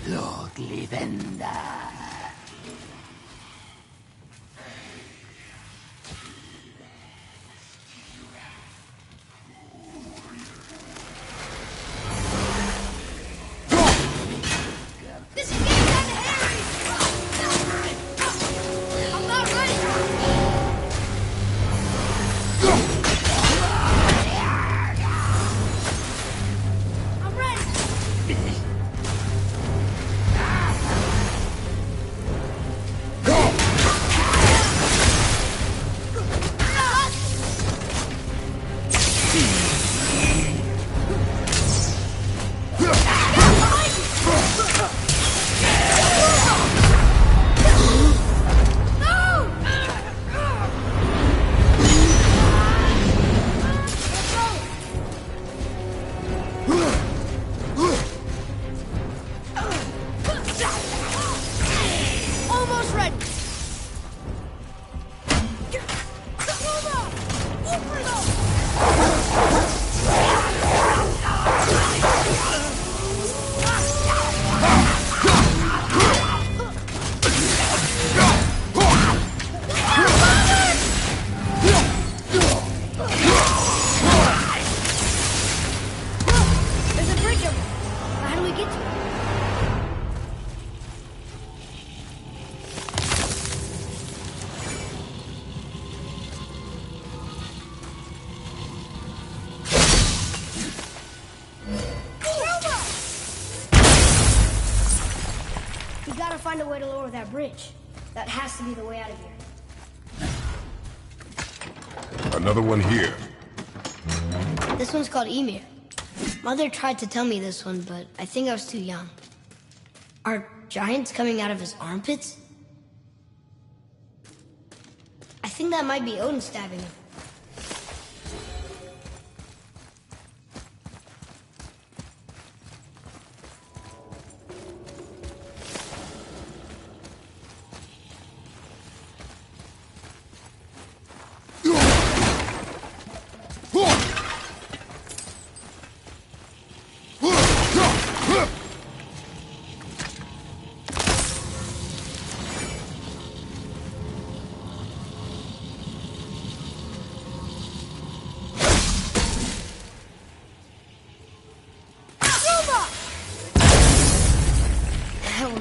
Loglivenda. Find a way to lower that bridge. That has to be the way out of here. Another one here. This one's called Emir. Mother tried to tell me this one, but I think I was too young. Are giants coming out of his armpits? I think that might be Odin stabbing him.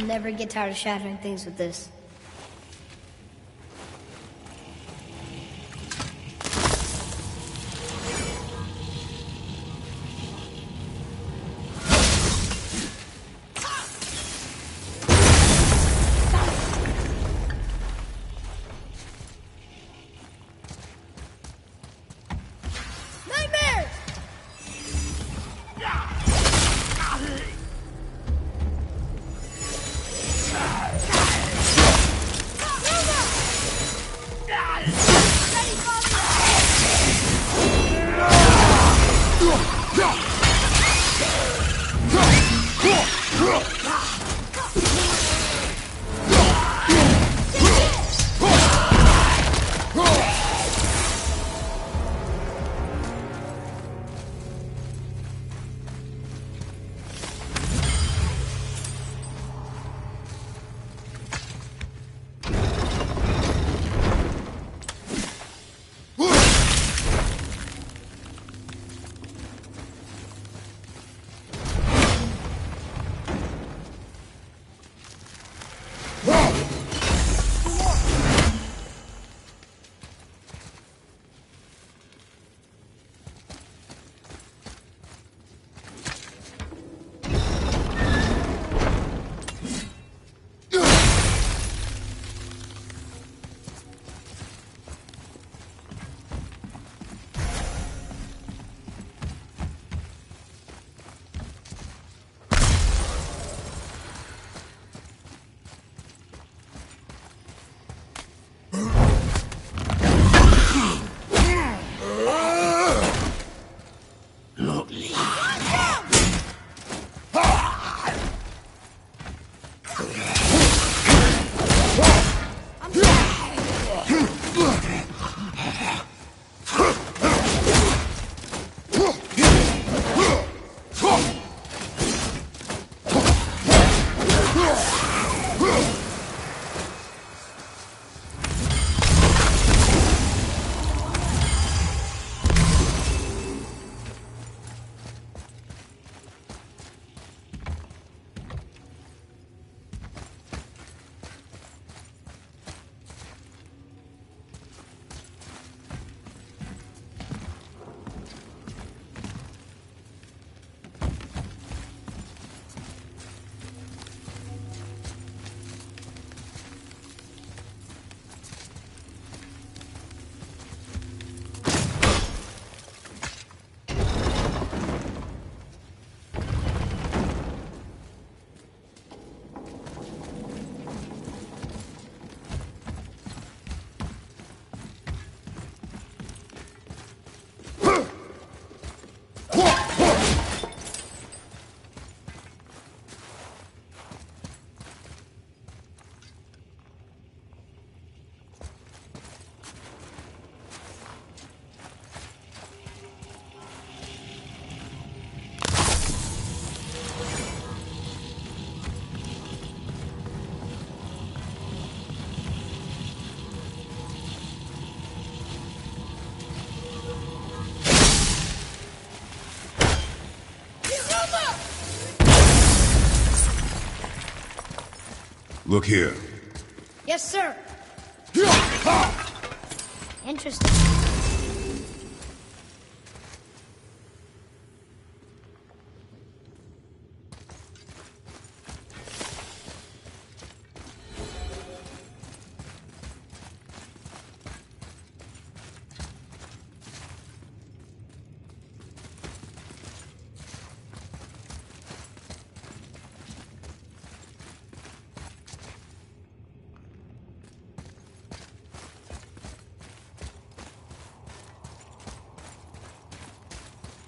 Never get tired of shattering things with this. Look here. Yes, sir. Interesting.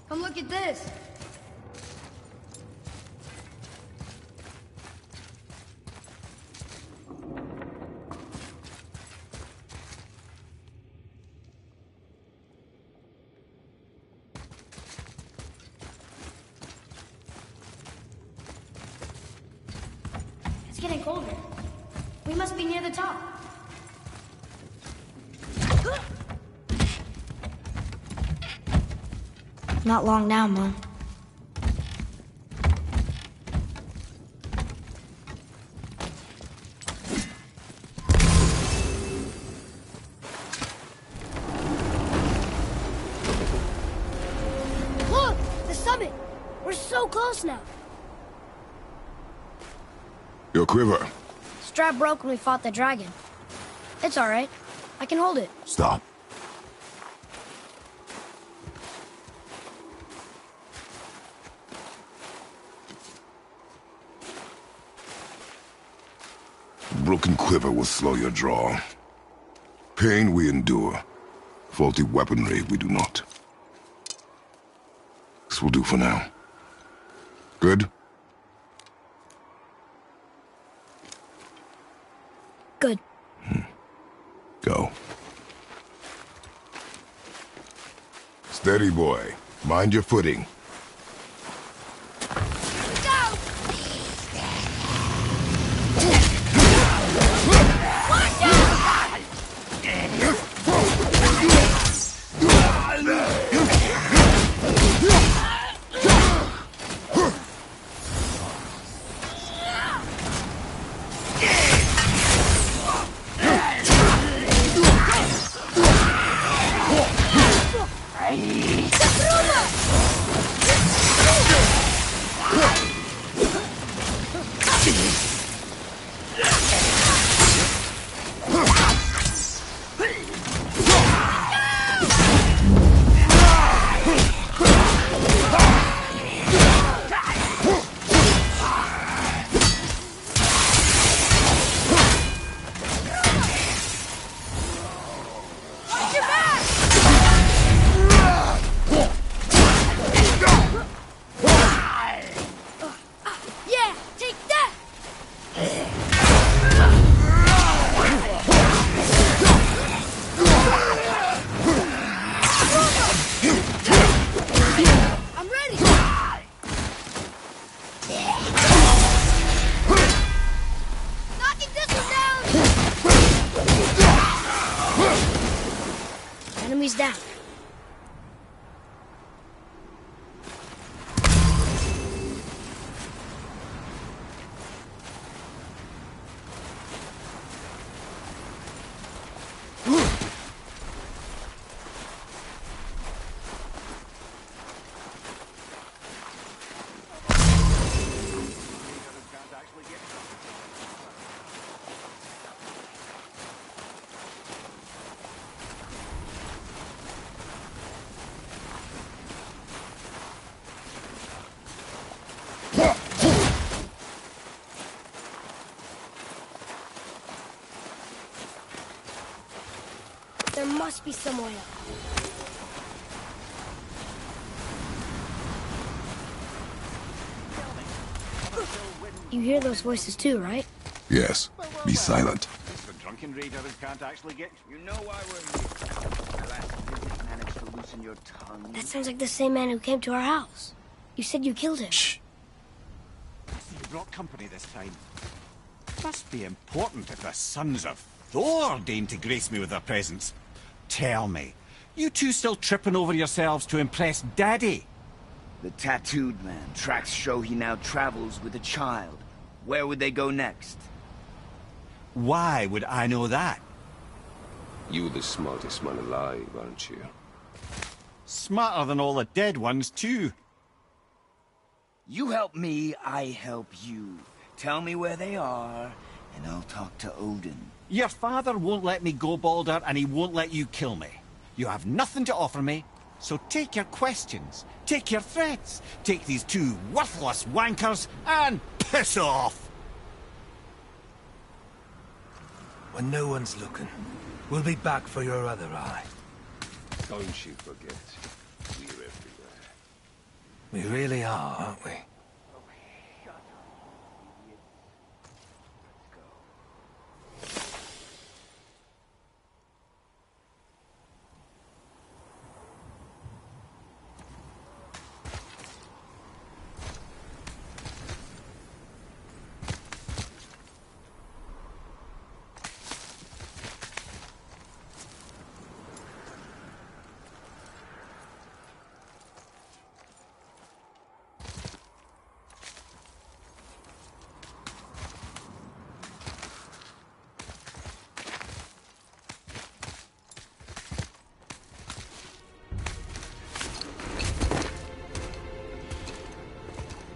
Come look at this. It's getting colder. We must be near the top. Not long now, Mom. Look! The summit! We're so close now. Your quiver. Strap broke when we fought the dragon. It's all right. I can hold it. Stop. Broken quiver will slow your draw. Pain we endure. Faulty weaponry we do not. This will do for now. Good? Good. Go. Steady, boy. Mind your footing. Enemies down. There must be some way up. You hear those voices too, right? Yes. Be silent. The drunken raiders can't actually get. You know why we're here. Our last visit managed to loosen your tongue. That sounds like the same man who came to our house. You said you killed him. Shh. You brought company this time. Must be important if the sons of Thor deign to grace me with their presence. Tell me, you two still tripping over yourselves to impress Daddy? The tattooed man. Tracks show he now travels with a child. Where would they go next? Why would I know that? You're the smartest man alive, aren't you? Smarter than all the dead ones, too. You help me, I help you. Tell me where they are, and I'll talk to Odin. Your father won't let me go, Baldur, and he won't let you kill me. You have nothing to offer me, so take your questions, take your threats, take these two worthless wankers, and piss off! When no one's looking, we'll be back for your other eye. Don't you forget, we're everywhere. We really are, aren't we?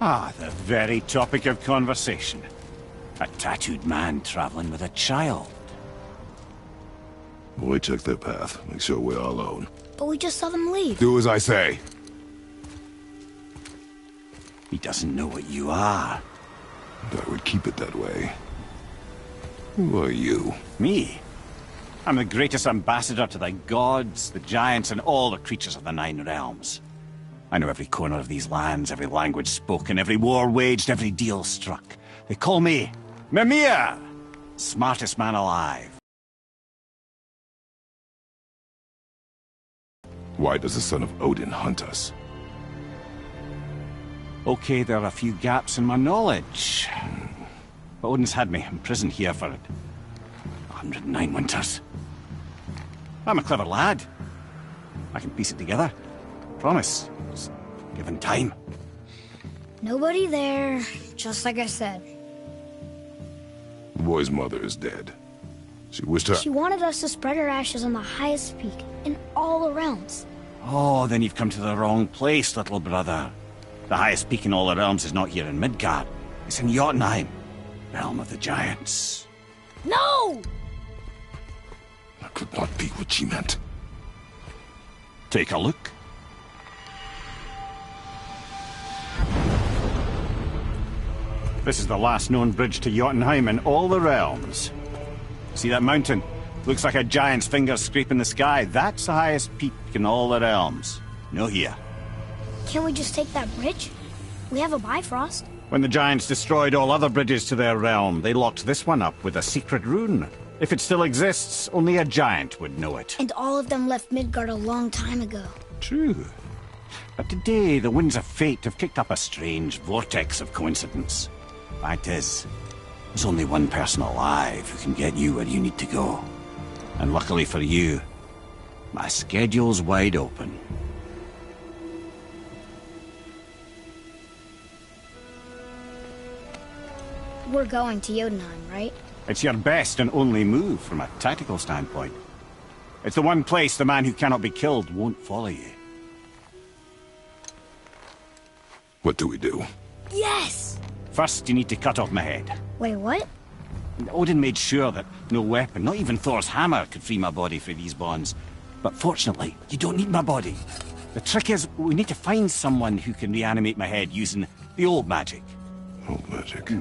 Ah, the very topic of conversation. A tattooed man traveling with a child. We check their path. Make sure we're all alone. But we just saw them leave. Do as I say. He doesn't know what you are. I would keep it that way. Who are you? Me? I'm the greatest ambassador to the gods, the giants, and all the creatures of the Nine Realms. I know every corner of these lands, every language spoken, every war waged, every deal struck. They call me Mimir, smartest man alive. Why does the son of Odin hunt us? Okay, there are a few gaps in my knowledge. But Odin's had me imprisoned here for 109 winters. I'm a clever lad. I can piece it together. Promise. Just given time. Nobody there, just like I said. The boy's mother is dead. She wished her... She wanted us to spread her ashes on the highest peak in all the realms. Oh, then you've come to the wrong place, little brother. The highest peak in all the realms is not here in Midgard. It's in Jotunheim, realm of the giants. No! That could not be what she meant. Take a look. This is the last known bridge to Jotunheim in all the realms. See that mountain? Looks like a giant's finger scraping the sky. That's the highest peak in all the realms. No here. Can't we just take that bridge? We have a Bifrost. When the giants destroyed all other bridges to their realm, they locked this one up with a secret rune. If it still exists, only a giant would know it. And all of them left Midgard a long time ago. True. But today, the winds of fate have kicked up a strange vortex of coincidence. Fact is, there's only one person alive who can get you where you need to go. And luckily for you, my schedule's wide open. We're going to Jotunheim, right? It's your best and only move from a tactical standpoint. It's the one place the man who cannot be killed won't follow you. What do we do? Yes! First, you need to cut off my head. Wait, what? Odin made sure that no weapon, not even Thor's hammer, could free my body from these bonds. But fortunately, you don't need my body. The trick is, we need to find someone who can reanimate my head using the old magic. Old magic.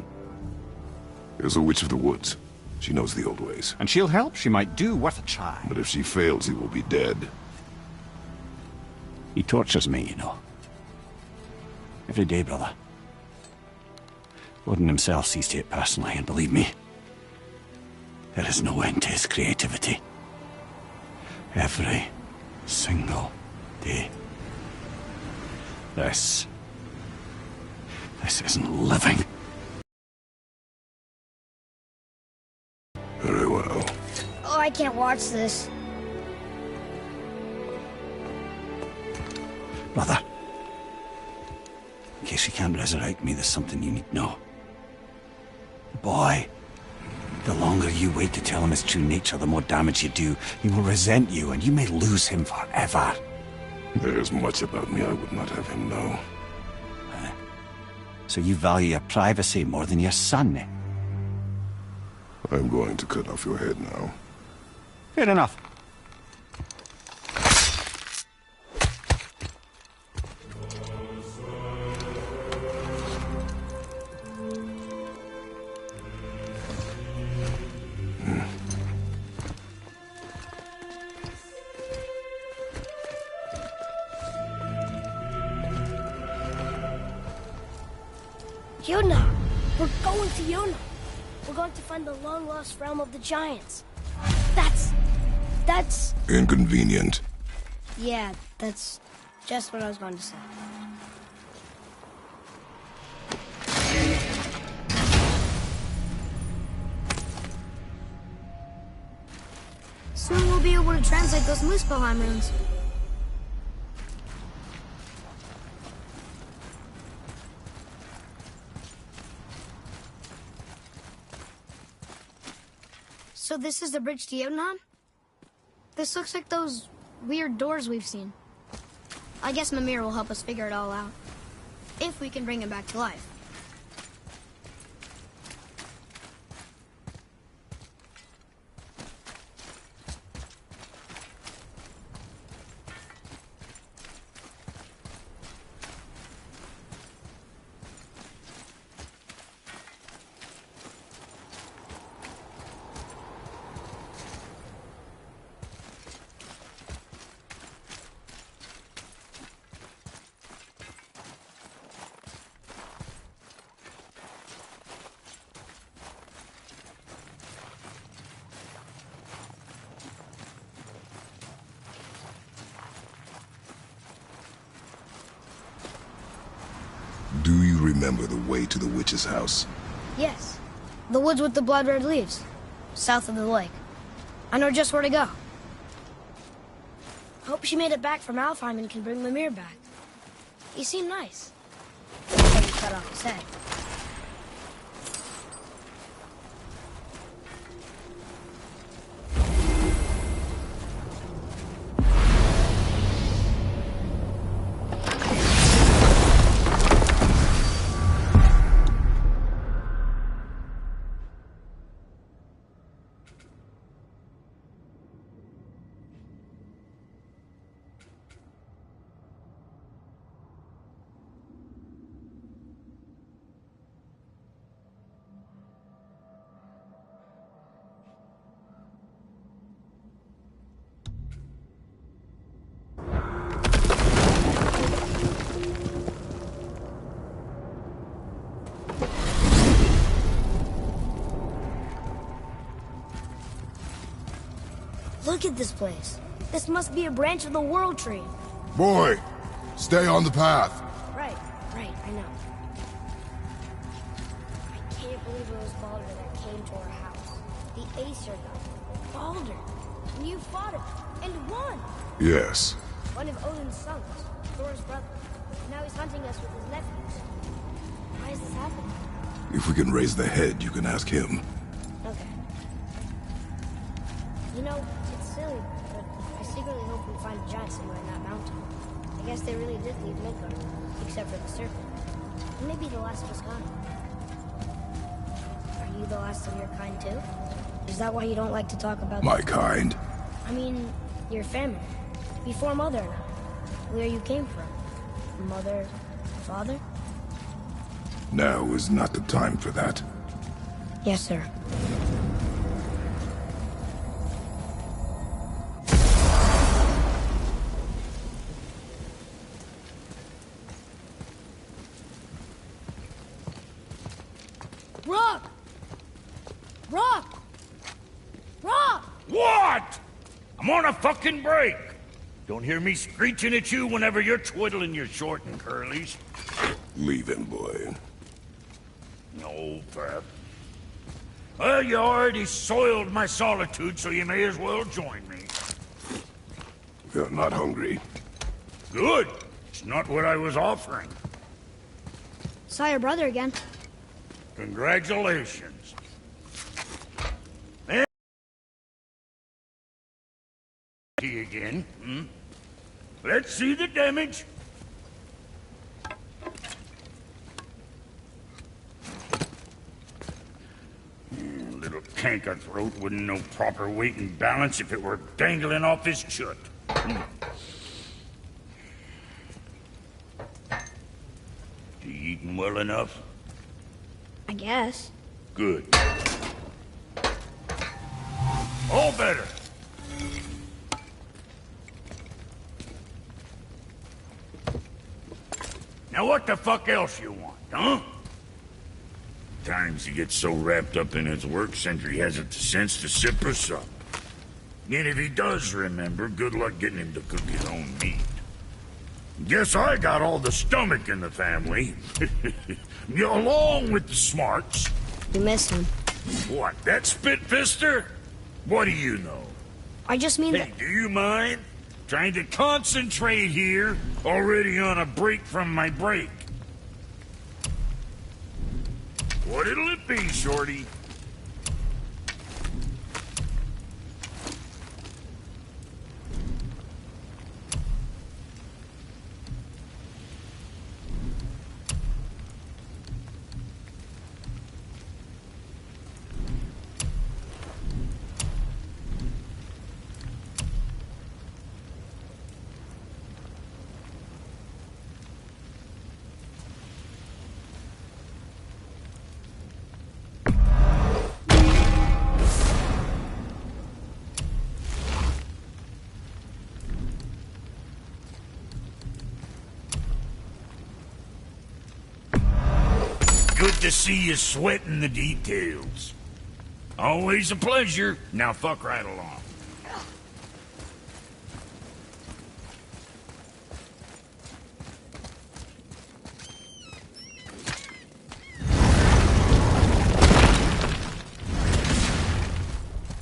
There's a witch of the woods. She knows the old ways. And she'll help, she might do, worth a try. But if she fails, he will be dead. He tortures me, you know. Every day, brother. Odin himself sees to it personally, and believe me, there is no end to his creativity. Every single day. This isn't living. Very well. Oh, I can't watch this. Brother, in case you can't resurrect me, there's something you need to know. The boy The longer you wait to tell him his true nature, the more damage you do. He will resent you, and you may lose him forever. There's much about me I would not have him know. So you value your privacy more than your son, eh? I'm going to cut off your head now. Fair enough. Yuna! We're going to Yuna! We're going to find the long-lost realm of the giants. That's... Inconvenient. Yeah, that's just what I was going to say. Soon we'll be able to translate those Muspelheim runes. So this is the bridge to Jotunheim? This looks like those weird doors we've seen. I guess Mimir will help us figure it all out. If we can bring him back to life. Do you remember the way to the witch's house? Yes. The woods with the blood-red leaves. South of the lake. I know just where to go. Hope she made it back from Alfheim and can bring Mimir back. He seemed nice. Until you cut off his head. Look at this place. This must be a branch of the World Tree. Boy, stay on the path. Right, I know. I can't believe it was Baldur that came to our house. The Aesir god. Baldur. And you fought him. And won. Yes. One of Odin's sons. Thor's brother. Now he's hunting us with his nephews. Why is this happening? If we can raise the head, you can ask him. Okay. You know, it's silly, but I secretly hope we find a giant somewhere in that mountain. I guess they really did leave Midgard, except for the serpent. And maybe the last was gone. Are you the last of your kind too? Is that why you don't like to talk about... My kind? I mean, your family. Before Mother and I. Where you came from. Mother, father? Now is not the time for that. Yes, sir. Rock! Rock! Rock! What? I'm on a fucking break. Don't hear me screeching at you whenever you're twiddling your short and curlies. Leave him, boy. No, Fab. Well, you already soiled my solitude, so you may as well join me. You're not hungry. Good. It's not what I was offering. Saw your brother again. Congratulations. Key again, hmm? Let's see the damage. Little canker throat wouldn't know proper weight and balance if it were dangling off his chut. You eating well enough? I guess. Good. All better. Now what the fuck else you want, huh? Times he gets so wrapped up in his work, Sentry hasn't the sense to sip us up. And if he does remember, good luck getting him to cook his own meat. Guess I got all the stomach in the family. Along with the smarts. You miss him. What, that spit-fister? What do you know? I just mean Hey, do you mind? Trying to concentrate here, already on a break from my break. What'll it be, Shorty? Good to see you sweating the details. Always a pleasure. Now fuck right along.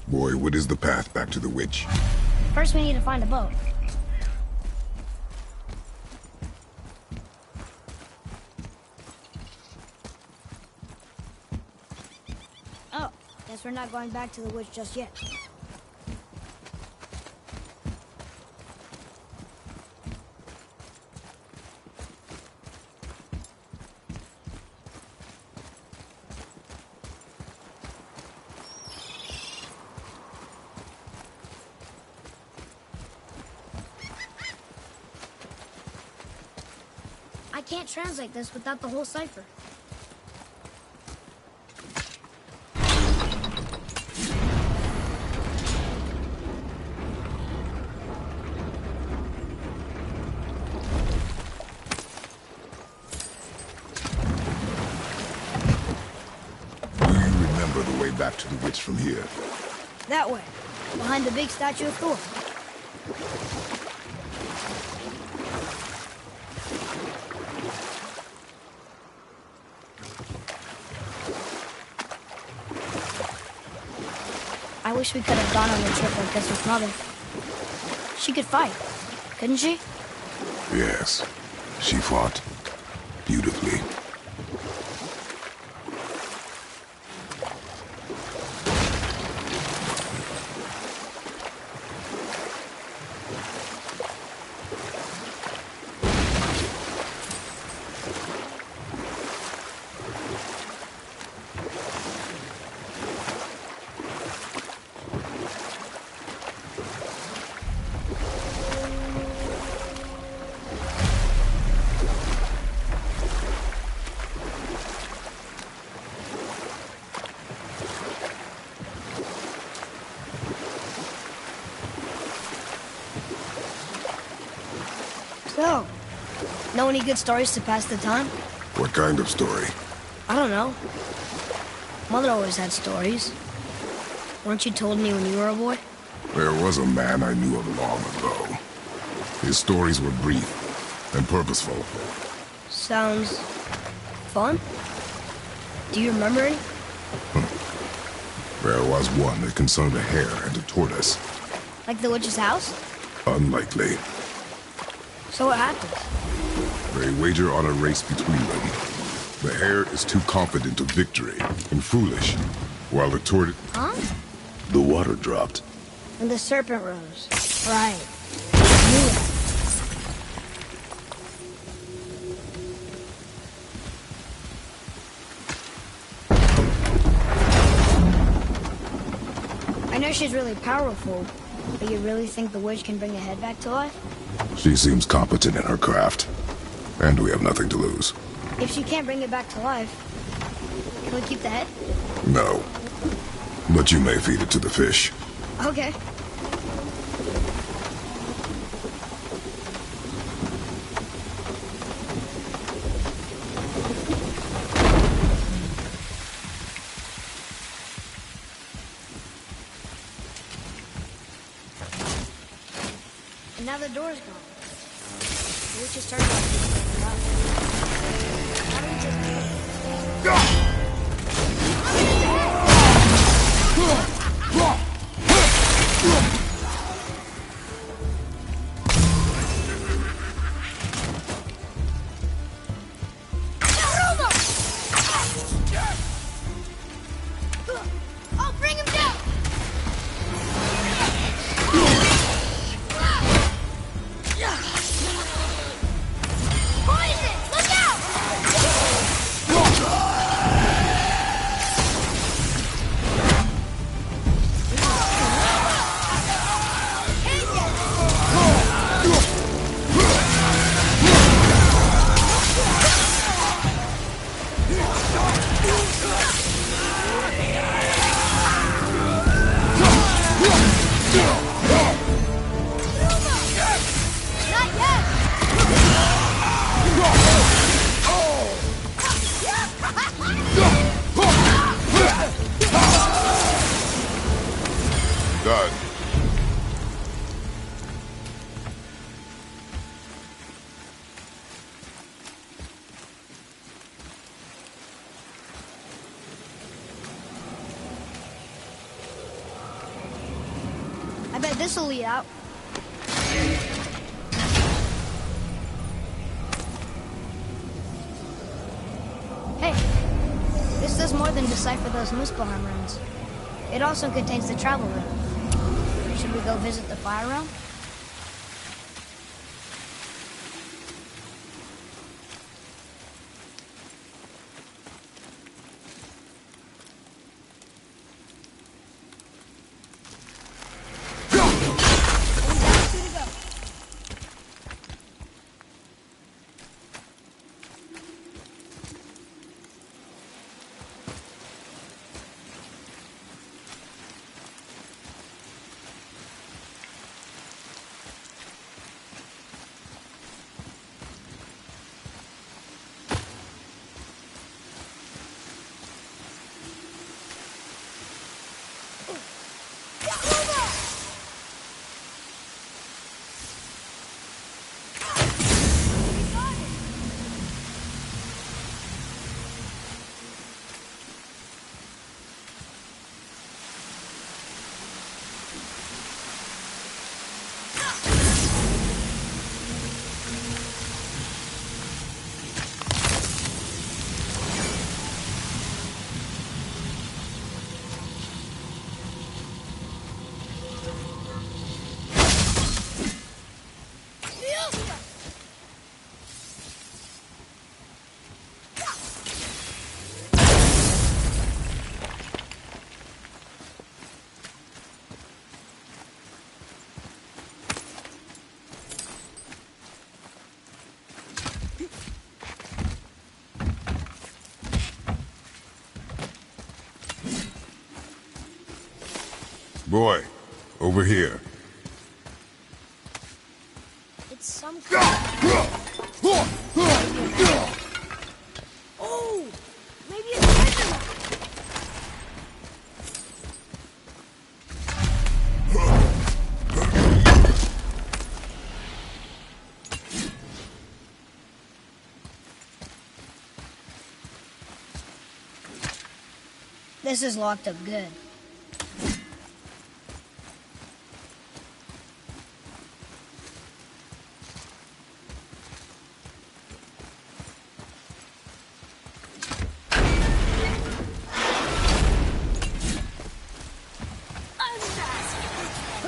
Boy, what is the path back to the witch? first we need to find a boat. Oh, guess we're not going back to the witch just yet. I can't translate this without the whole cipher. Do you remember the way back to the witch from here? That way, behind the big statue of Thor. I wish we could have gone on a trip like this with Mother. She could fight, couldn't she? Yes, she fought beautifully. So, know any good stories to pass the time? What kind of story? I don't know. Mother always had stories. Weren't you told me when you were a boy? There was a man I knew of long ago. His stories were brief and purposeful. Sounds fun. Do you remember any? There was one that concerned a hare and a tortoise. Like the witch's house? Unlikely. So what happens? They wager on a race between them. The hare is too confident of victory and foolish, while the tortoise... Huh? The water dropped. And the serpent rose. Right. Yeah. I know she's really powerful, but you really think the witch can bring a head back to life? She seems competent in her craft. And we have nothing to lose. If she can't bring it back to life, can we keep the head? No. But you may feed it to the fish. Okay. And now the door's gone. The witch is turning off. How do we just do it? Go! Oh, bring him down! Poison! Look out! Not yet! Done. I bet this'll lead out. Hey, this does more than decipher those Muspelheim runes. It also contains the travel rune. Should we go visit the fire realm? Boy, over here. It's some Oh! Maybe it's treasure. This is locked up good.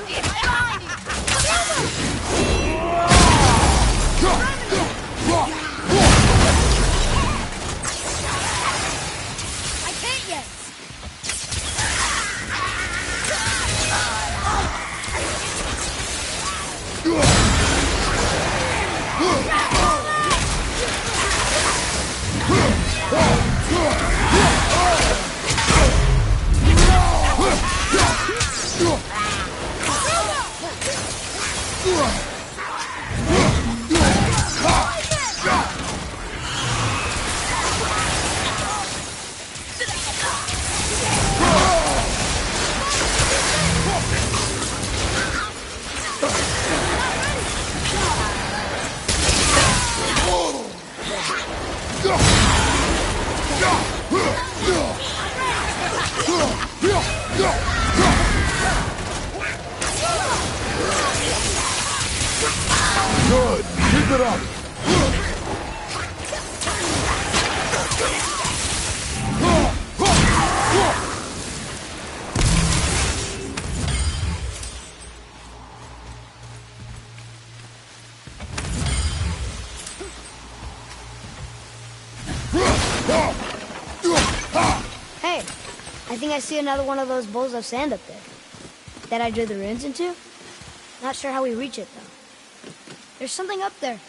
Behind you! Good. Keep it up. Hey, I think I see another one of those bowls of sand up there. That I drew the runes into? Not sure how we reach it, though. There's something up there.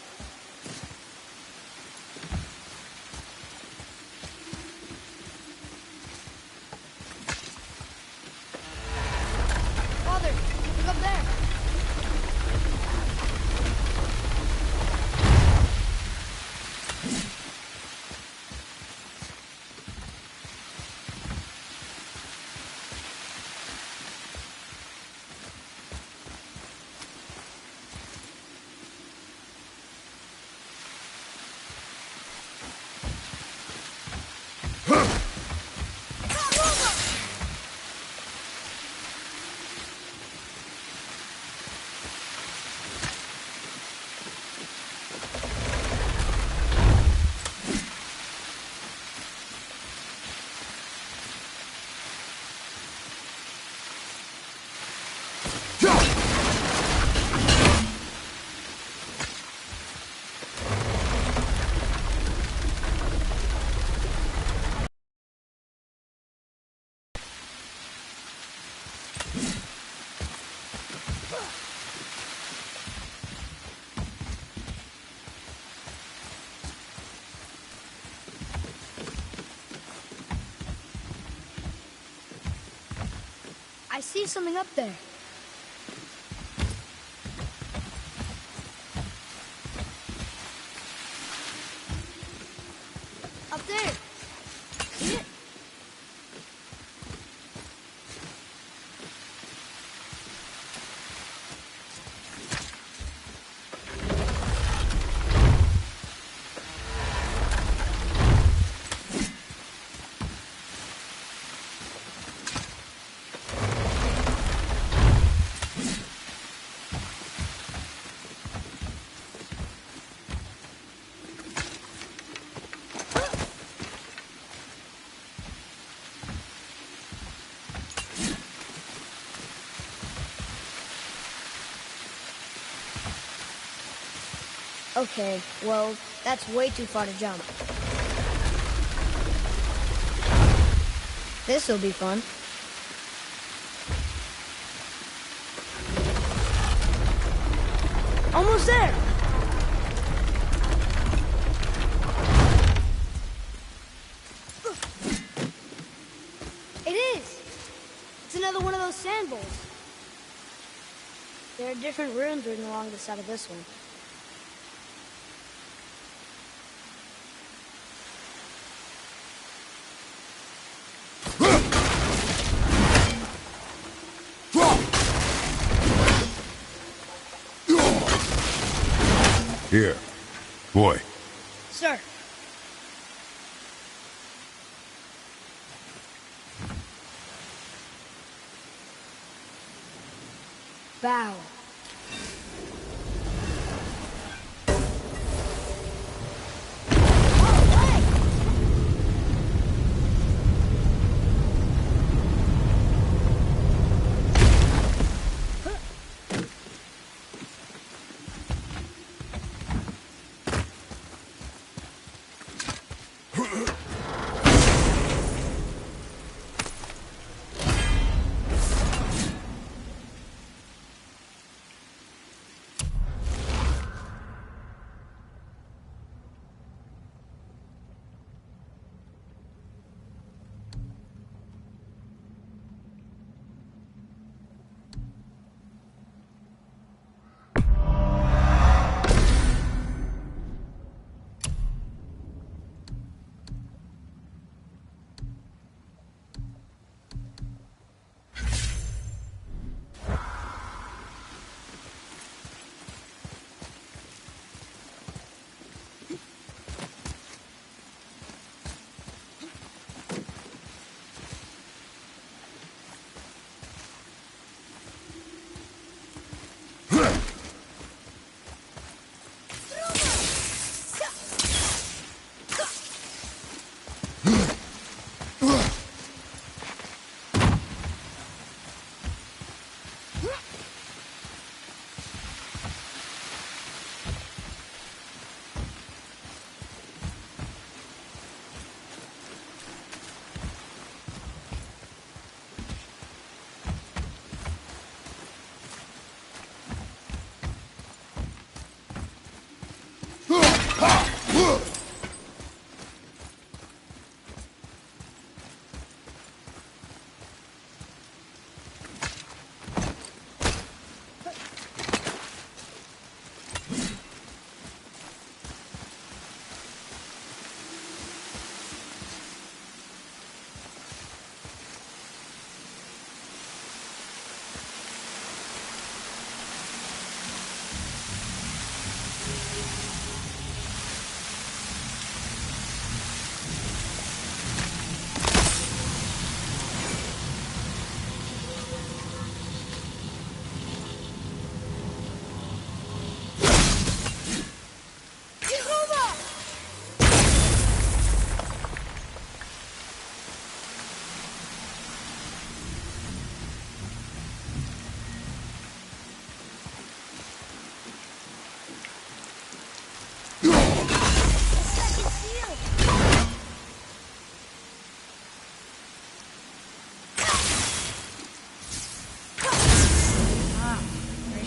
Father, look up there. I see something up there. Up there. See it? Okay, well, that's way too far to jump. This'll be fun. Almost there! It is! It's another one of those sand bowls. There are different runes written along the side of this one. Here. Boy. Sir. Bow.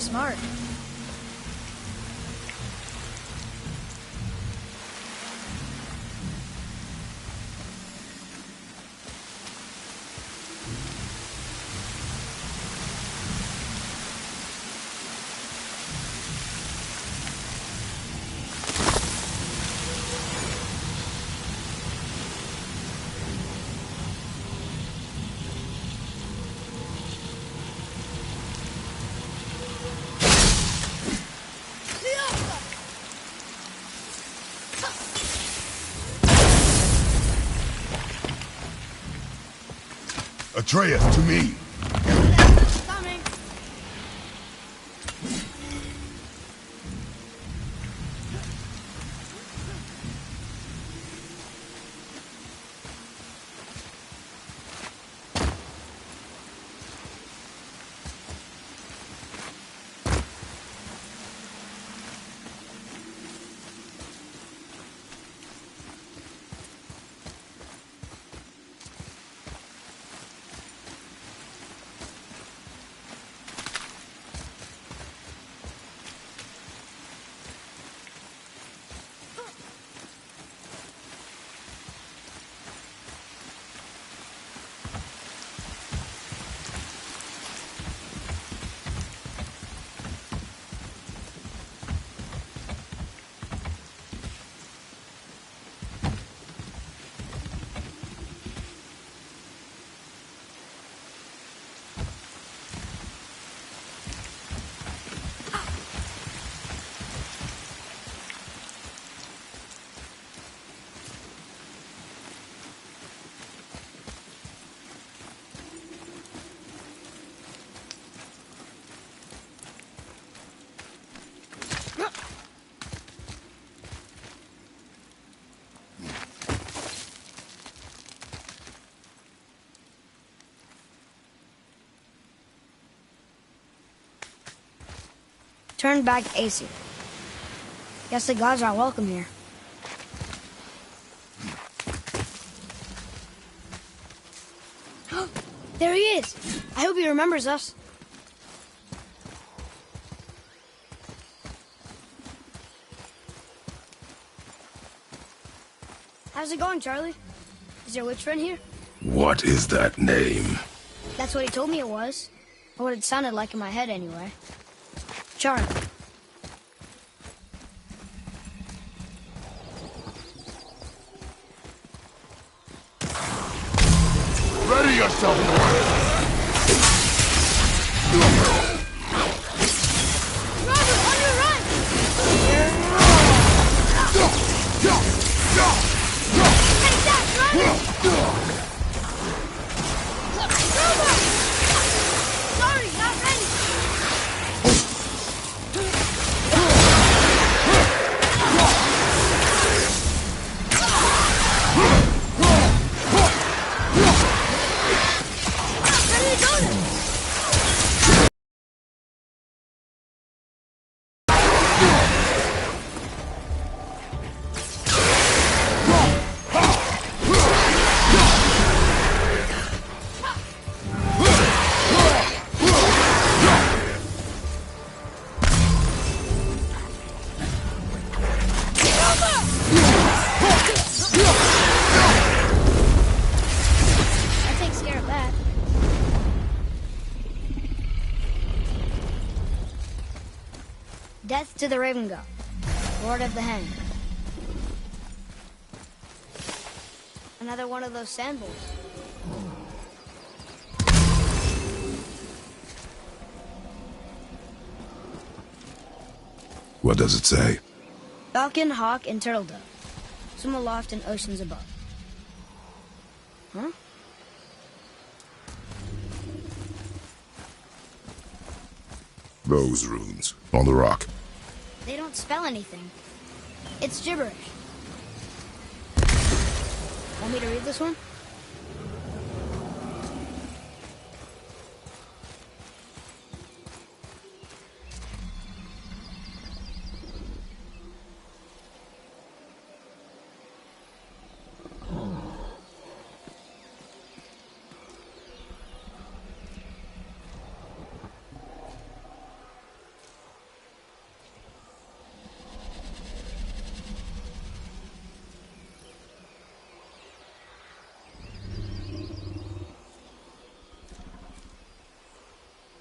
smart. Atreus, to me! Coming. Turn back AC. Guess the gods aren't welcome here. There he is! I hope he remembers us. How's it going, Charlie? Is your witch friend here? What is that name? That's what he told me it was. Or what it sounded like in my head, anyway. Charlie. Ready yourself! Robert, on your right! Take that, run! Robert! Sorry, not ready! Death to the Raven God, Lord of the Hanged. Another one of those sandals. What does it say? Falcon, hawk, and turtle dove. Swim aloft in oceans above. Huh? Those runes, on the rock. They don't spell anything. It's gibberish. Want me to read this one?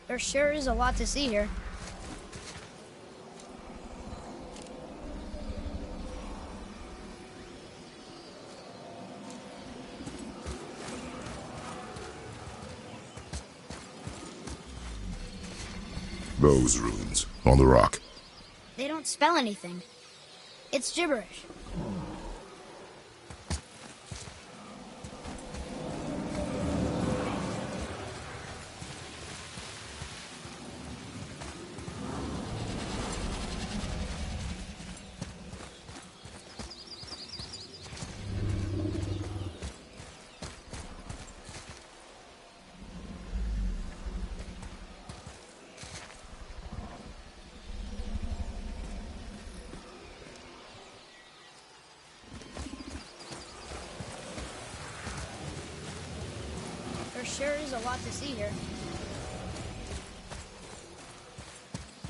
There sure is a lot to see here. Those runes, on the rock. They don't spell anything. It's gibberish. Sure is a lot to see here.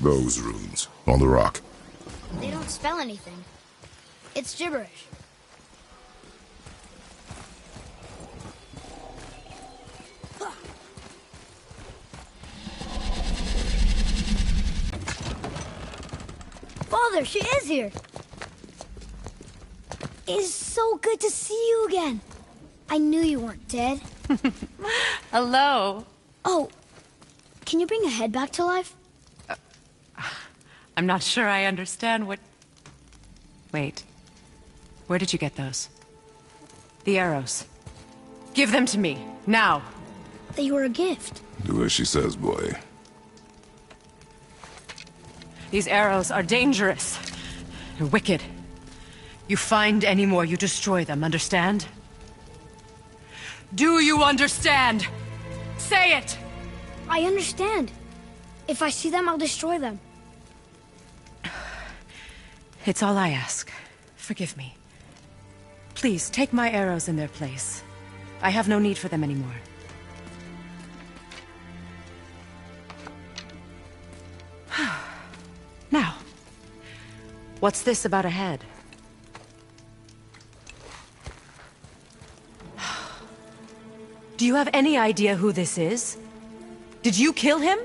Those runes, on the rock. They don't spell anything. It's gibberish. Father, she is here! It is so good to see you again. I knew you weren't dead. Hello. Oh, can you bring a head back to life? I'm not sure I understand what... Wait. Where did you get those? The arrows. Give them to me, now. They were a gift. Do as she says, boy. These arrows are dangerous. They're wicked. You find any more, you destroy them, understand? Do you understand? Say it! I understand. If I see them, I'll destroy them. It's all I ask. Forgive me. Please, take my arrows in their place. I have no need for them anymore. Now, what's this about a head? Do you have any idea who this is? Did you kill him?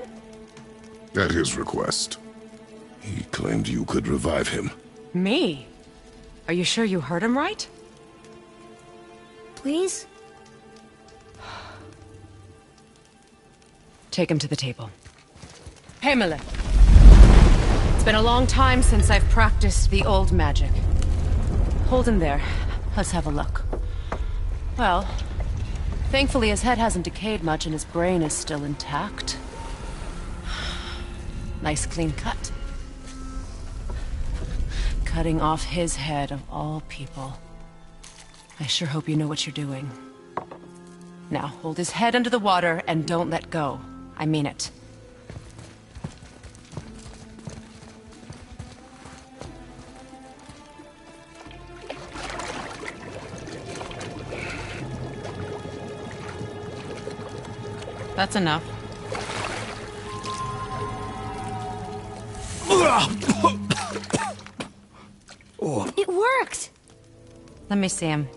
At his request. He claimed you could revive him. Me? Are you sure you heard him right? Please? Take him to the table. Pamela. It's been a long time since I've practiced the old magic. Hold him there. Let's have a look. Well, thankfully his head hasn't decayed much and his brain is still intact. Nice clean cut. Cutting off his head of all people. I sure hope you know what you're doing. Now, hold his head under the water and don't let go. I mean it. That's enough. It worked! Let me see him.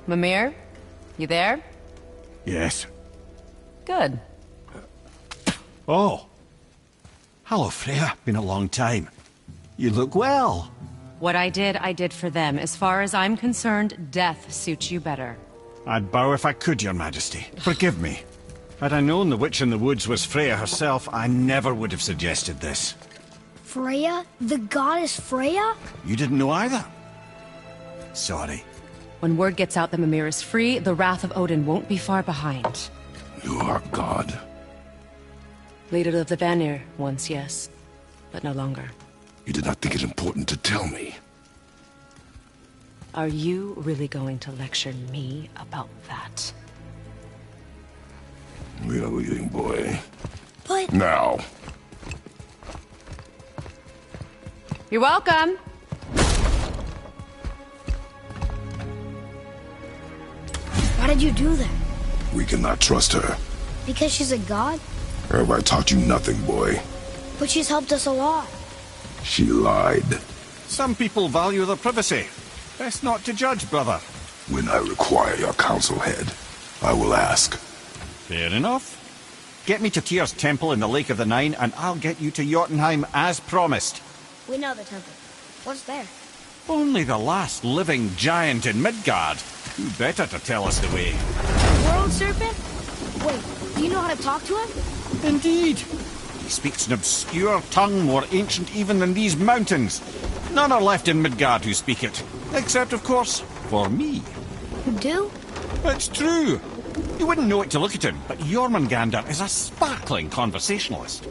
Mimir? You there? Yes. Good. Oh. Hello, Freya. Been a long time. You look well. What I did for them. As far as I'm concerned, death suits you better. I'd bow if I could, Your Majesty. Forgive me. Had I known the witch in the woods was Freya herself, I never would have suggested this. Freya? The goddess Freya? You didn't know either? Sorry. When word gets out that Mimir is free, the wrath of Odin won't be far behind. You are God. Leader of the Vanir, once yes, but no longer. You did not think it important to tell me. Are you really going to lecture me about that? We are leaving, boy. But... Now. You're welcome. Why did you do that? We cannot trust her. Because she's a god? Have I taught you nothing, boy? But she's helped us a lot. She lied. Some people value their privacy. Best not to judge, brother. When I require your council head, I will ask. Fair enough. Get me to Tyr's temple in the Lake of the Nine, and I'll get you to Jotunheim as promised. We know the temple. What's there? Only the last living giant in Midgard. Who better to tell us the way? World Serpent? Wait, do you know how to talk to him? Indeed. He speaks an obscure tongue more ancient even than these mountains. None are left in Midgard who speak it. Except, of course, for me. You do? It's true. You wouldn't know it to look at him, but Jormungandr is a sparkling conversationalist.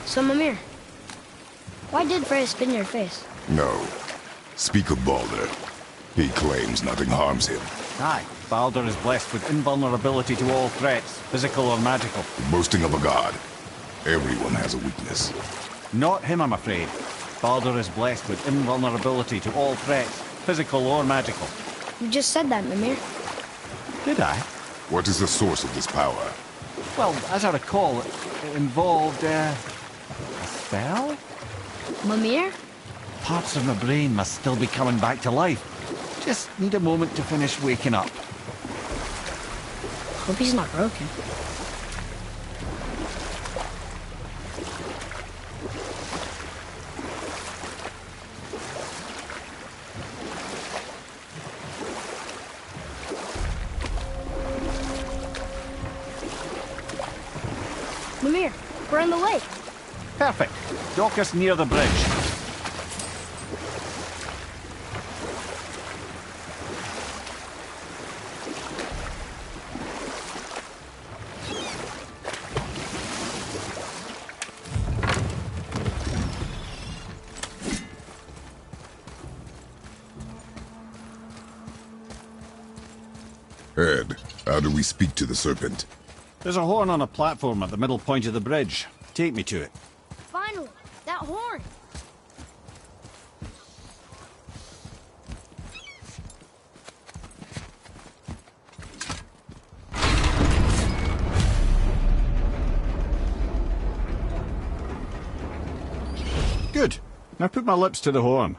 So, Mimir, why did Freya spit in your face? No. Speak of Baldur. He claims nothing harms him. Aye, Baldur is blessed with invulnerability to all threats, physical or magical. Boasting of a god. Everyone has a weakness. Not him, I'm afraid. Baldur is blessed with invulnerability to all threats, physical or magical. You just said that, Mimir. Did I? What is the source of this power? Well, as I recall, it involved, a spell? Mimir? Parts of my brain must still be coming back to life. Just need a moment to finish waking up. Hope he's not broken. Mimir, we're in the lake. Perfect. Dock us near the bridge. Ed, how do we speak to the serpent? There's a horn on a platform at the middle point of the bridge. Take me to it. Finally, that horn. Good. Now put my lips to the horn.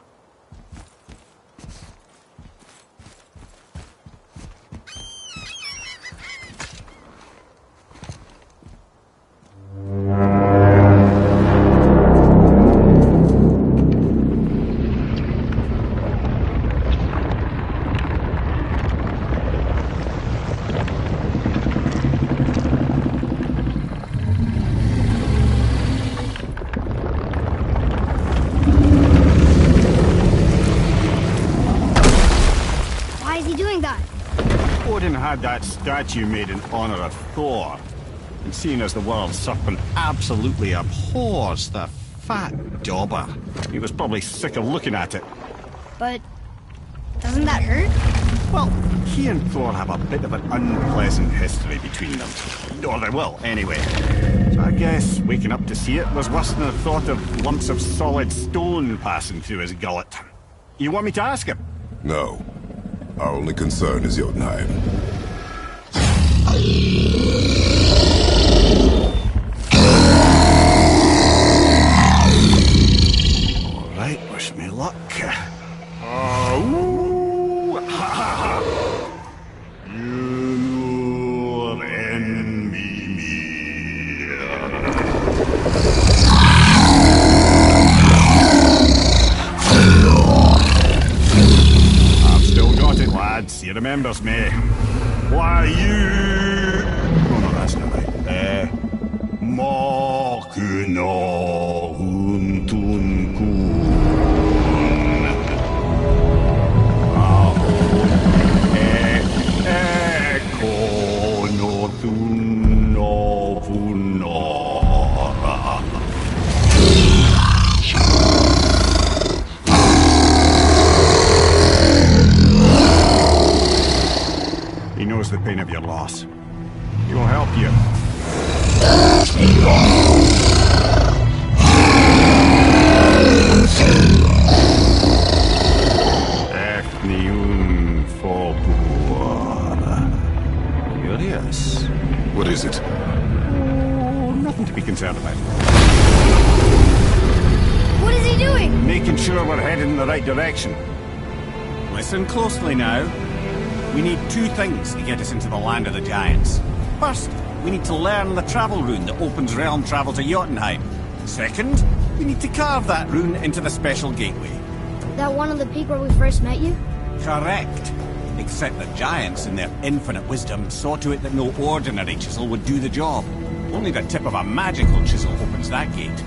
Had that statue made in honor of Thor. And seeing as the world serpent absolutely abhors the fat dauber, he was probably sick of looking at it. But doesn't that hurt? Well, he and Thor have a bit of an unpleasant history between them. Or they will, anyway. So I guess waking up to see it was worse than the thought of lumps of solid stone passing through his gullet. You want me to ask him? No. Our only concern is Jotunheim. Alright, wish me luck. He remembers me. Why you... Oh no, that's not right. Makuna Huntun Kun. Ekonotun Novunora. He knows the pain of your loss. He will help you. sure we're headed in the right direction. Listen closely now. We need two things to get us into the land of the giants. First, we need to learn the travel rune that opens realm travel to Jotunheim. Second, we need to carve that rune into the special gateway. That one on the peak where we first met you? Correct. Except the giants, in their infinite wisdom, saw to it that no ordinary chisel would do the job. Only the tip of a magical chisel opens that gate.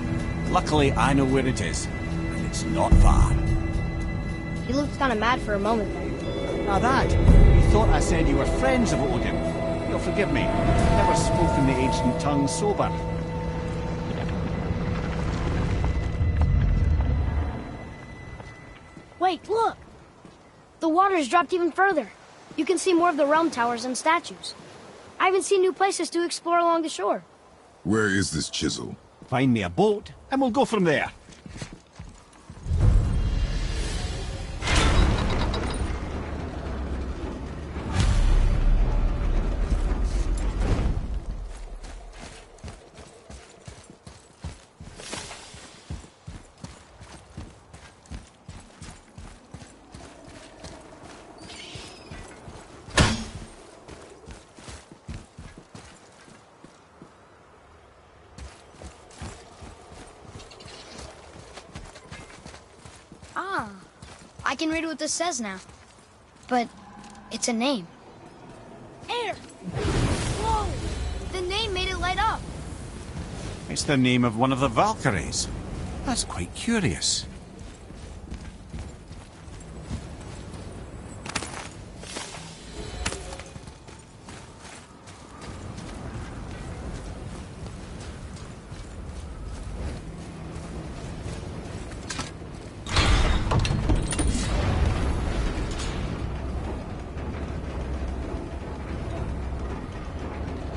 Luckily, I know where it is, and it's not far. You looked kind of mad for a moment there. Now that, you thought I said you were friends of Odin. You'll forgive me. I've never spoken the ancient tongue sober. Wait, look! The water's dropped even further. You can see more of the realm towers and statues. I even see new places to explore along the shore. Where is this chisel? Find me a boat, and we'll go from there. I can read what this says now. But it's a name. Air! Whoa! The name made it light up. It's the name of one of the Valkyries. That's quite curious.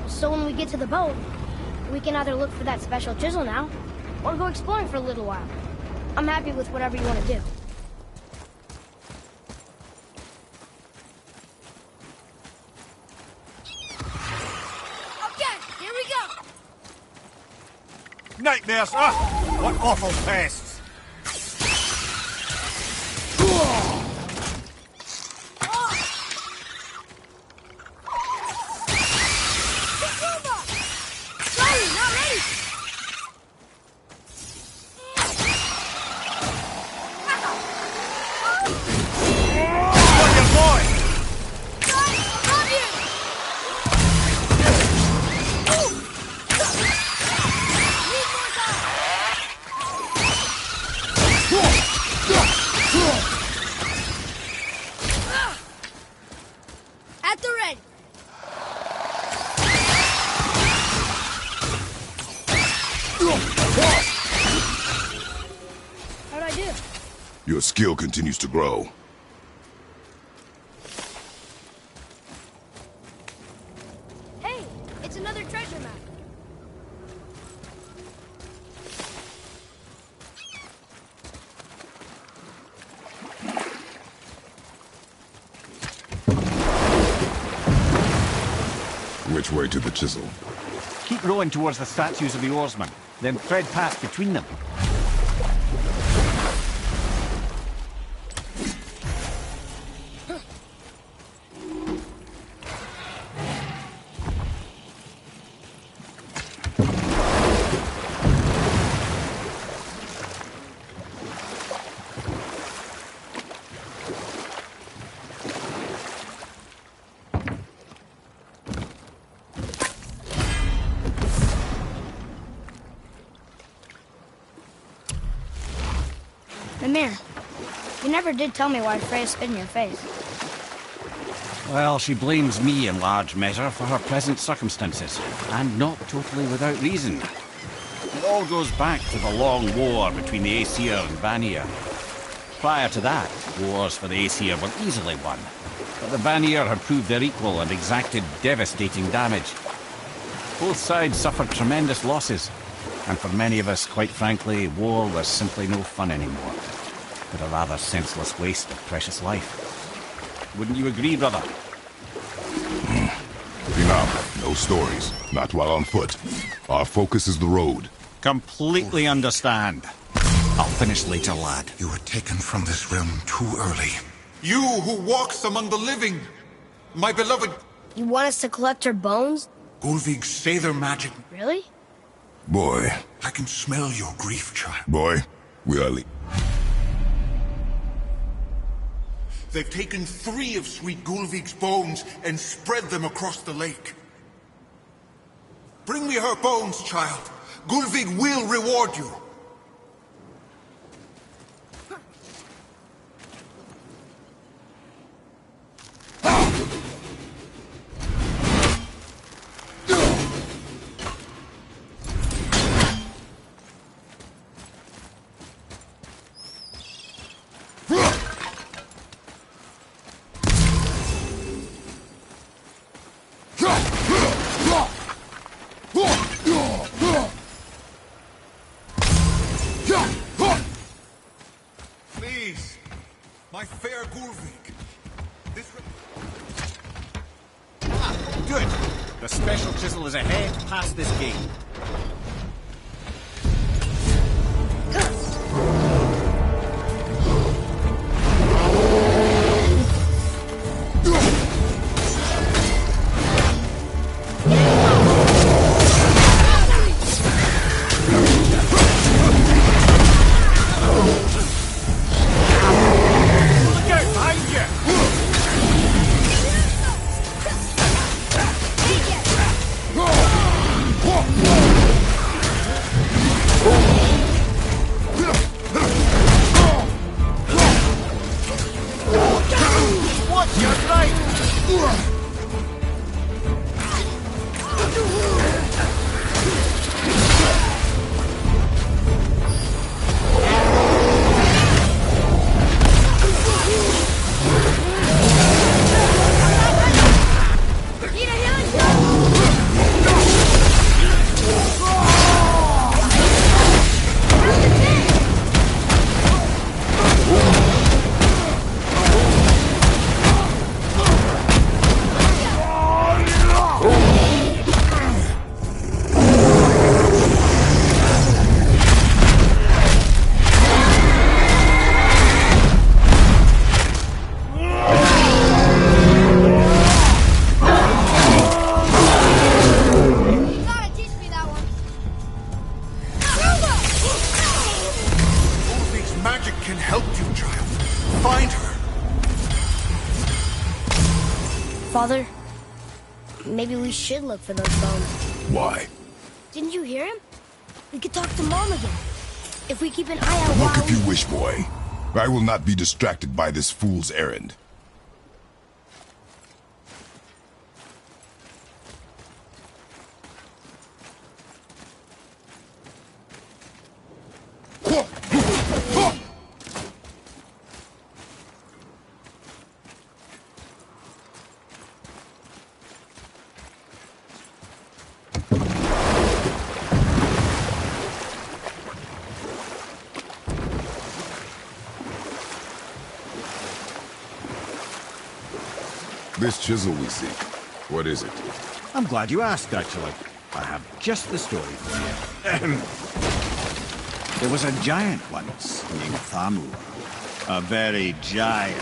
So when we get to the boat, we can either look for that special chisel now, or go exploring for a little while. I'm happy with whatever you want to do. Okay, here we go. Nightmares! Ah! What awful pests! Your skill continues to grow. Hey, it's another treasure map. Which way to the chisel? Keep rowing towards the statues of the oarsmen, then thread past between them. Mimir, you never did tell me why Freya spit in your face. Well, she blames me in large measure for her present circumstances, and not totally without reason. It all goes back to the long war between the Aesir and Vanir. Prior to that, wars for the Aesir were easily won, but the Vanir had proved their equal and exacted devastating damage. Both sides suffered tremendous losses, and for many of us, quite frankly, war was simply no fun anymore, but a rather senseless waste of precious life. Wouldn't you agree, brother? Enough. No stories. Not while on foot. Our focus is the road. Completely understand. I'll finish later, lad. You were taken from this realm too early. You who walks among the living, my beloved... You want us to collect her bones? Gulvigs say their magic. Really? Boy. I can smell your grief, child. Boy, we are They've taken 3 of Sweet Gulvig's bones and spread them across the lake. Bring me her bones, child. Gulvig will reward you. Please, my fair Gulvig. Good. The special chisel is ahead, past this gate. Father, maybe we should look for those bones. Why? Didn't you hear him? We could talk to Mom again. If we keep an eye out while Look if you wish, boy. I will not be distracted by this fool's errand. This chisel we seek, what is it? I'm glad you asked, actually. I have just the story for you. There was a giant once, named Thamur. A very giant,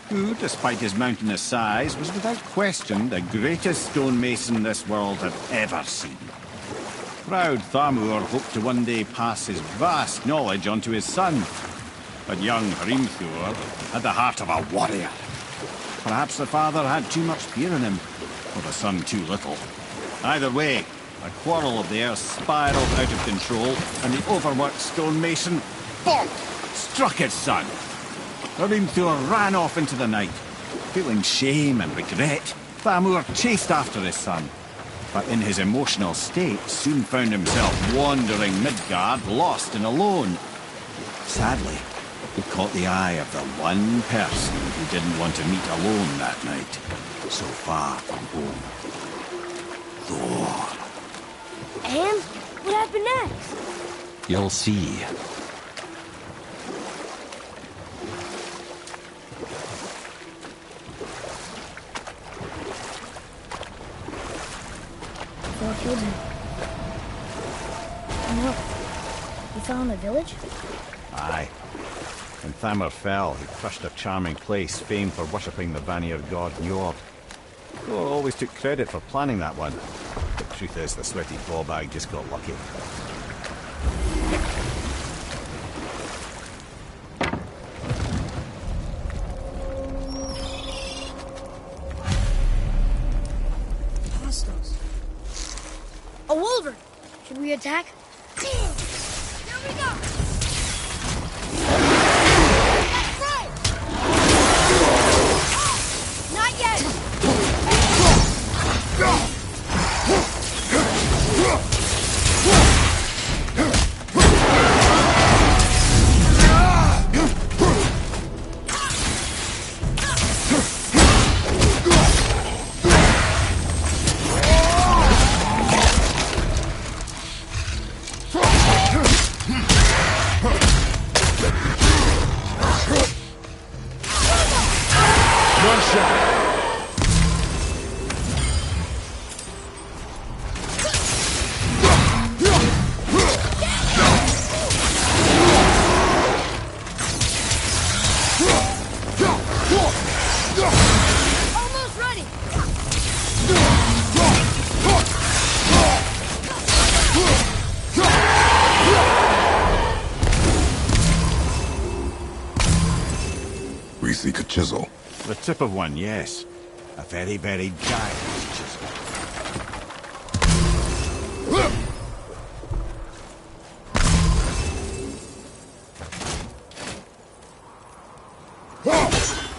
who, despite his mountainous size, was without question the greatest stonemason this world had ever seen. Proud Thamur hoped to one day pass his vast knowledge on to his son. But young Hrimthur had the heart of a warrior. Perhaps the father had too much fear in him, or the son too little. Either way, a quarrel of theirs spiraled out of control, and the overworked stonemason, bonk, struck his son. Hrimthur ran off into the night. Feeling shame and regret, Thamur chased after his son, but in his emotional state soon found himself wandering Midgard, lost and alone. Sadly, he caught the eye of the one person he didn't want to meet alone that night, so far from home. Thor. And what happened next? You'll see. Thor killed him. No. He fell in the village? Aye. When Thamur fell, he crushed a charming place famed for worshipping the Vanir god Njord. Thor always took credit for planning that one. The truth is, the sweaty ballbag just got lucky. Hostiles. A wolverine! Should we attack? Here we go! That's right! Not yet! Almost ready! We seek a chisel. The tip of one, yes. A very, very giant chisel.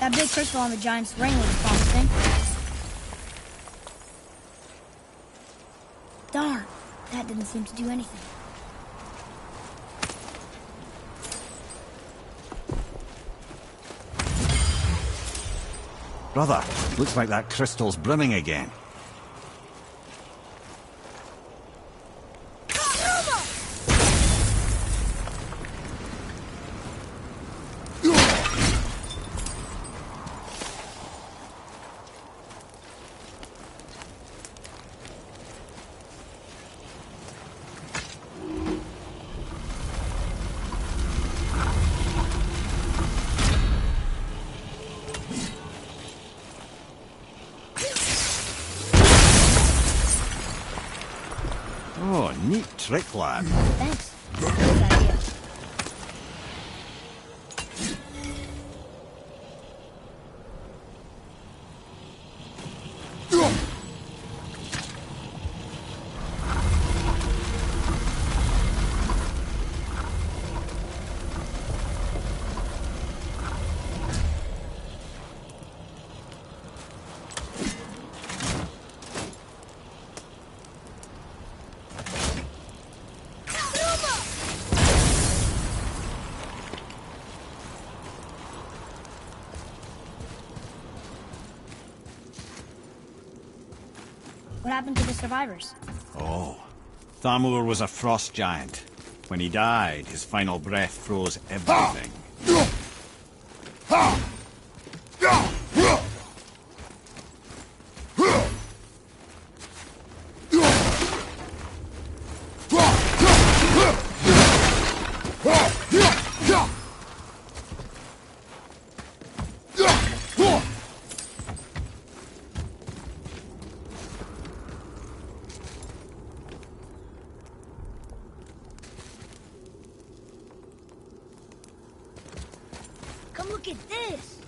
That big crystal on the giant's ring was promising. Darn, that didn't seem to do anything. Brother, looks like that crystal's brimming again. Oh, neat trick, lad. Thanks. Good idea. What happened to the survivors? Oh, Thamur was a frost giant. When he died, his final breath froze everything. Come look at this!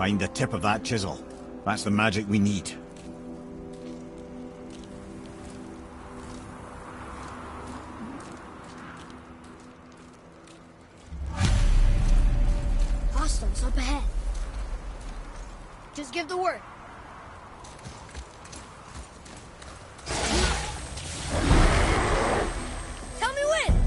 Find the tip of that chisel. That's the magic we need. Hostiles up ahead. Just give the word. Tell me when!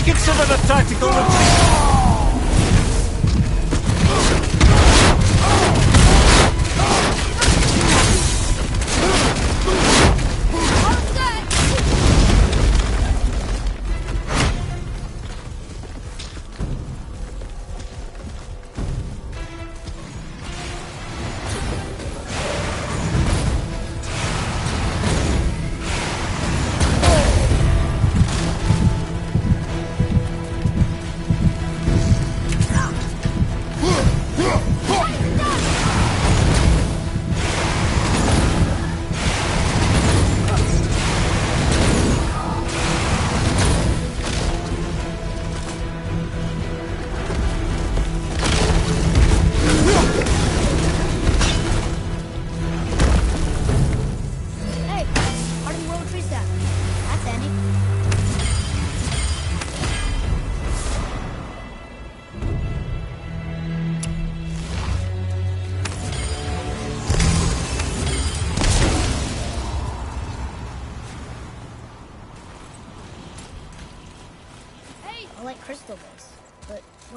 Consider the tactical retreat.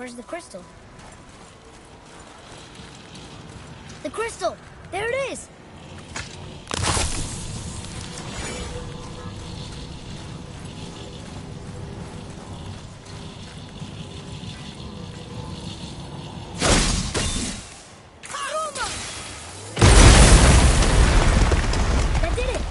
Where's the crystal? The crystal! There it is! That did it!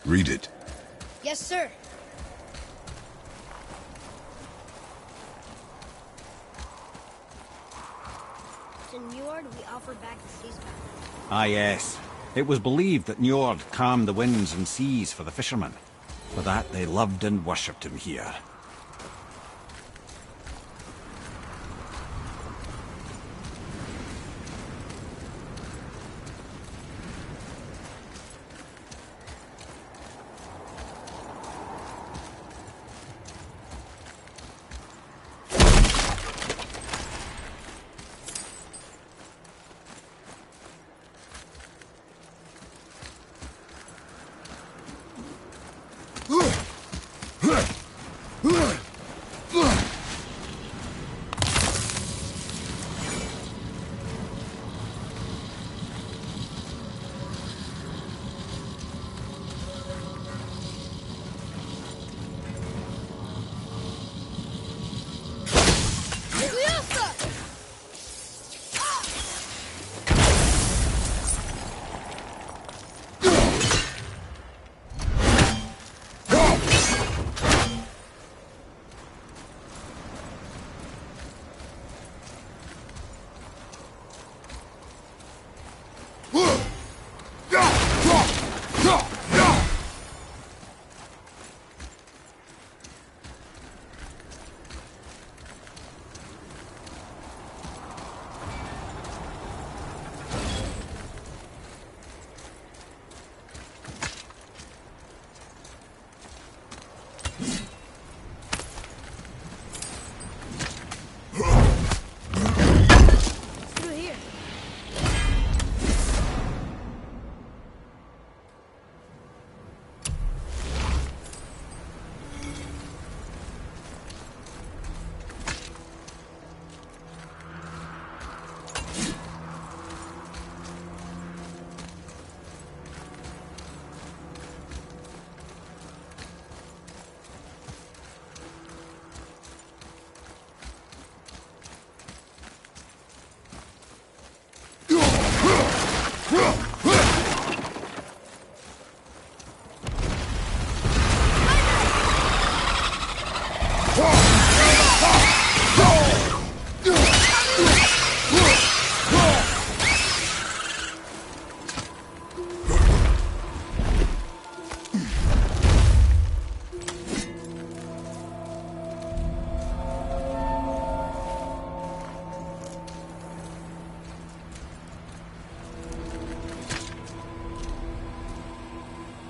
Read it. Yes, sir. To Njord, we offer back the ceasefire. Ah, yes. It was believed that Njord calmed the winds and seas for the fishermen. For that, they loved and worshipped him here.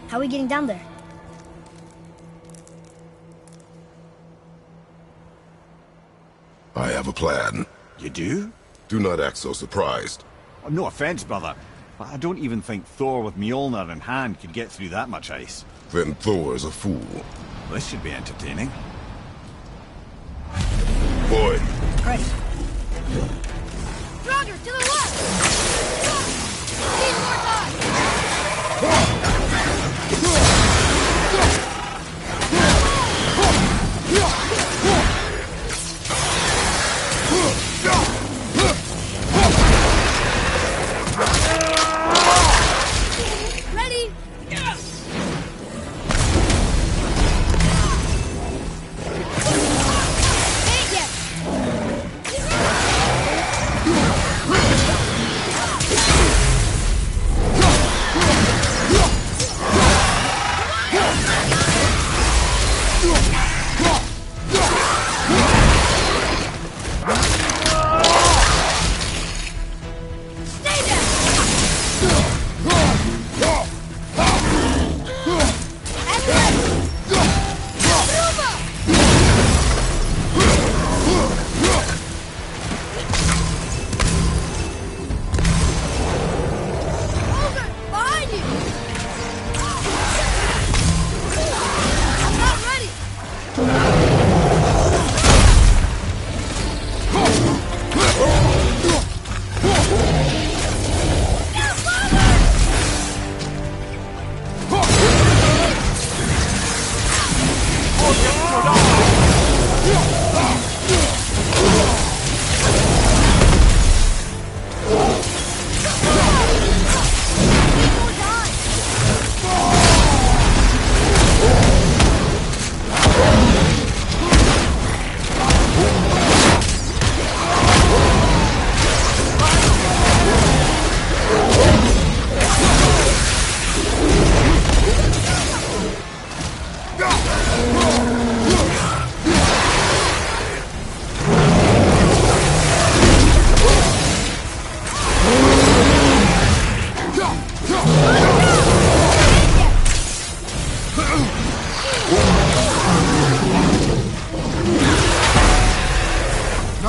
How are we getting down there? I have a plan. You do? Do not act so surprised. Oh, no offense, brother, but I don't even think Thor with Mjolnir in hand could get through that much ice. Then Thor is a fool. This should be entertaining. Boy. Great. Draugr, to the left! Need more time! Ready? Ain't yet.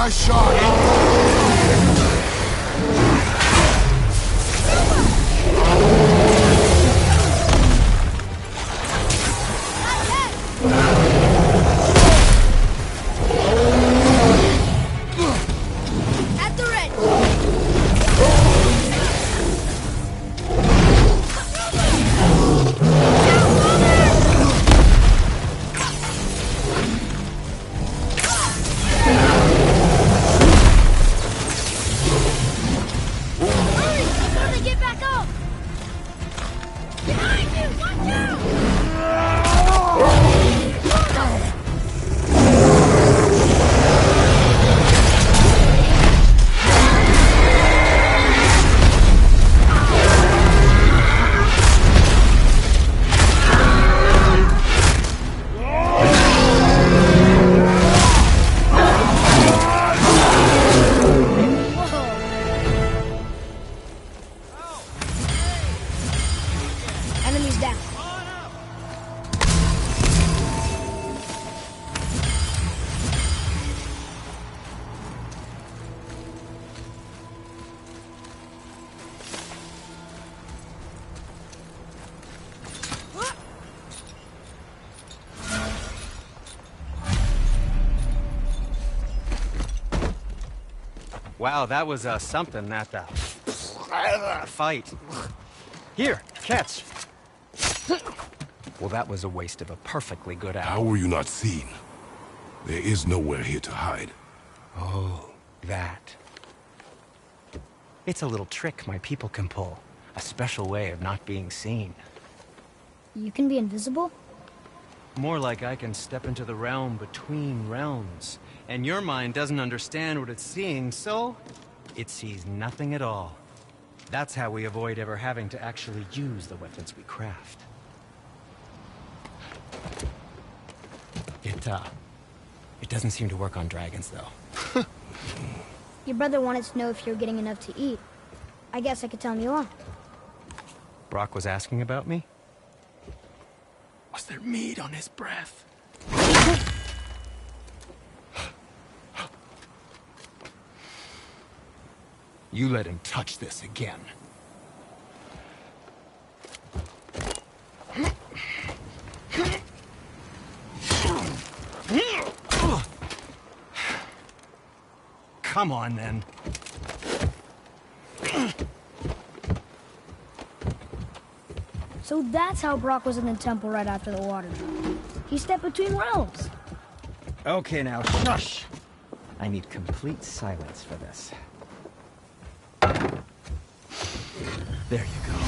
Nice shot. At the red. Hurry before they get back up! Behind you! Watch out! Enemies down. Wow, that was something, that fight. Here, catch. Well, that was a waste of a perfectly good hour. How were you not seen? There is nowhere here to hide. Oh, that. It's a little trick my people can pull. A special way of not being seen. You can be invisible? More like I can step into the realm between realms. And your mind doesn't understand what it's seeing, so it sees nothing at all. That's how we avoid ever having to actually use the weapons we craft. It doesn't seem to work on dragons, though. Your brother wanted to know if you're getting enough to eat. I guess I could tell him you are. Brock was asking about me? Was there meat on his breath? You let him touch this again. Come on, then. So that's how Brock was in the temple right after the water. He stepped between realms. Okay, now, shush! I need complete silence for this. There you go.